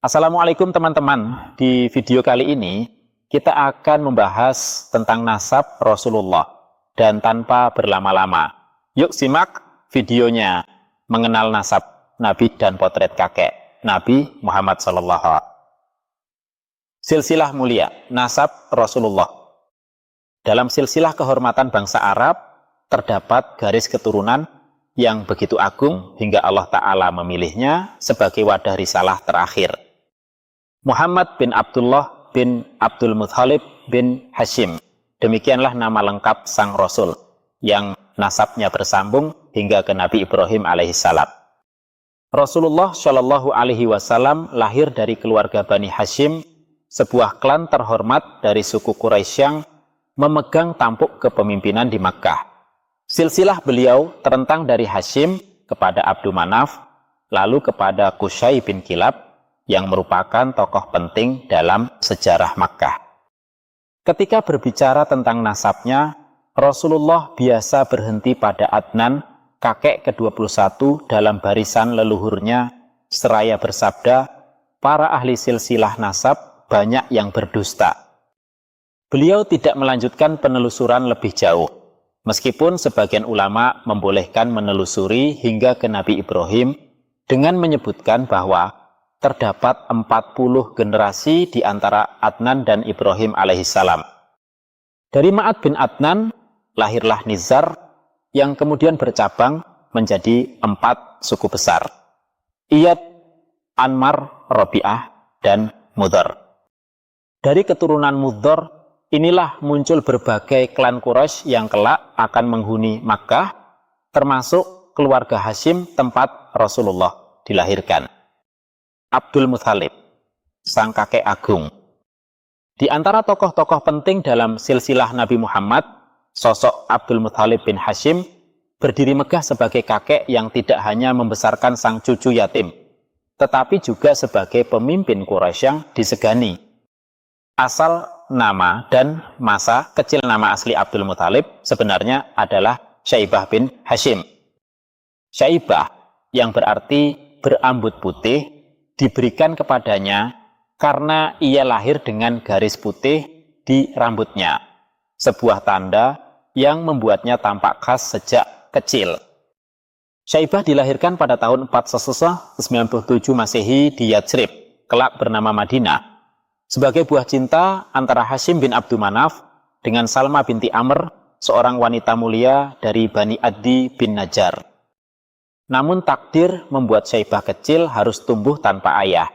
Assalamualaikum teman-teman. Di video kali ini kita akan membahas tentang nasab Rasulullah dan tanpa berlama-lama. Yuk simak videonya mengenal nasab Nabi dan potret kakek Nabi Muhammad SAW. Silsilah mulia nasab Rasulullah. Dalam silsilah kehormatan bangsa Arab terdapat garis keturunan yang begitu agung hingga Allah Ta'ala memilihnya sebagai wadah risalah terakhir. Muhammad bin Abdullah bin Abdul Muthalib bin Hashim. Demikianlah nama lengkap sang Rasul yang nasabnya bersambung hingga ke Nabi Ibrahim alaihissalam. Rasulullah Shallallahu alaihi wasallam lahir dari keluarga Bani Hashim, sebuah klan terhormat dari suku Quraisy yang memegang tampuk kepemimpinan di Makkah. Silsilah beliau terentang dari Hashim kepada Abdul Manaf, lalu kepada Qusay bin Kilab, yang merupakan tokoh penting dalam sejarah Makkah. Ketika berbicara tentang nasabnya, Rasulullah biasa berhenti pada Adnan, kakek ke-21 dalam barisan leluhurnya, seraya bersabda, para ahli silsilah nasab banyak yang berdusta. Beliau tidak melanjutkan penelusuran lebih jauh, meskipun sebagian ulama membolehkan menelusuri hingga ke Nabi Ibrahim dengan menyebutkan bahwa terdapat 40 generasi di antara Adnan dan Ibrahim alaihissalam. Dari Ma'ad bin Adnan, lahirlah Nizar, yang kemudian bercabang menjadi 4 suku besar. Iyad, Anmar, Rabi'ah, dan Mudhar. Dari keturunan Mudhar, inilah muncul berbagai klan Quraisy yang kelak akan menghuni Makkah, termasuk keluarga Hashim tempat Rasulullah dilahirkan. Abdul Muthalib, sang kakek agung. Di antara tokoh-tokoh penting dalam silsilah Nabi Muhammad, sosok Abdul Muthalib bin Hashim berdiri megah sebagai kakek yang tidak hanya membesarkan sang cucu yatim, tetapi juga sebagai pemimpin Quraisy yang disegani. Asal nama dan masa kecil nama asli Abdul Muthalib sebenarnya adalah Syaibah bin Hashim. Syaibah yang berarti berambut putih diberikan kepadanya karena ia lahir dengan garis putih di rambutnya, sebuah tanda yang membuatnya tampak khas sejak kecil. Syaibah dilahirkan pada tahun 4 Sesosah 97 Masehi di Yatsrib, kelak bernama Madinah, sebagai buah cinta antara Hashim bin Abdul Manaf dengan Salma binti Amr, seorang wanita mulia dari Bani Addi bin Najjar. Namun takdir membuat Syaibah kecil harus tumbuh tanpa ayah,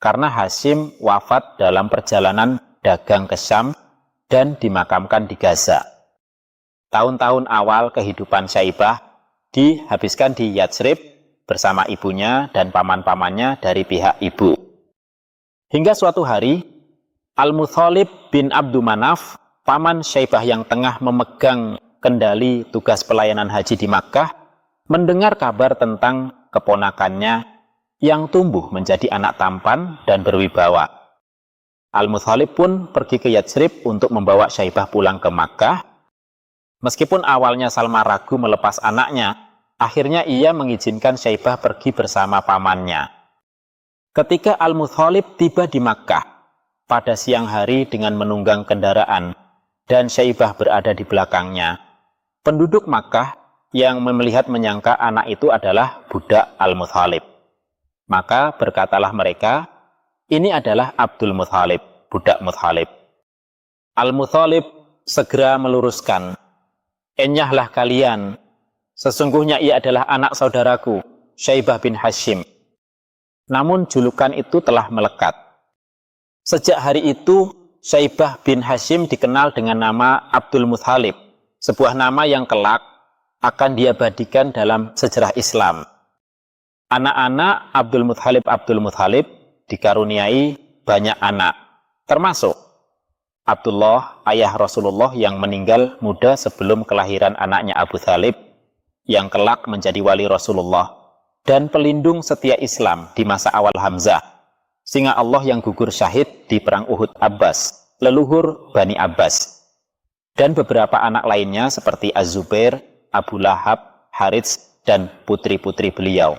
karena Hashim wafat dalam perjalanan dagang ke Syam dan dimakamkan di Gaza. Tahun-tahun awal kehidupan Syaibah dihabiskan di Yatsrib bersama ibunya dan paman-pamannya dari pihak ibu. Hingga suatu hari, Al-Muthalib bin Abdul Manaf, paman Syaibah yang tengah memegang kendali tugas pelayanan haji di Makkah, mendengar kabar tentang keponakannya yang tumbuh menjadi anak tampan dan berwibawa. Al-Muthalib pun pergi ke Yatsrib untuk membawa Syaibah pulang ke Makkah. Meskipun awalnya Salma ragu melepas anaknya, akhirnya ia mengizinkan Syaibah pergi bersama pamannya. Ketika Al-Muthalib tiba di Makkah pada siang hari dengan menunggang kendaraan dan Syaibah berada di belakangnya, penduduk Makkah yang melihat menyangka anak itu adalah budak Al-Muthalib. Maka berkatalah mereka, ini adalah Abdul Muthalib, budak Muthalib. Al-Muthalib segera meluruskan, enyahlah kalian, sesungguhnya ia adalah anak saudaraku, Syaibah bin Hashim. Namun julukan itu telah melekat. Sejak hari itu, Syaibah bin Hashim dikenal dengan nama Abdul Muthalib, sebuah nama yang kelak akan diabadikan dalam sejarah Islam. Anak-anak Abdul Muthalib dikaruniai banyak anak, termasuk Abdullah, ayah Rasulullah yang meninggal muda sebelum kelahiran anaknya Abu Thalib, yang kelak menjadi wali Rasulullah dan pelindung setia Islam di masa awal Hamzah, singa Allah yang gugur syahid di perang Uhud Abbas, leluhur Bani Abbas, dan beberapa anak lainnya seperti Az-Zubair, Abu Lahab, Harits, dan putri-putri beliau.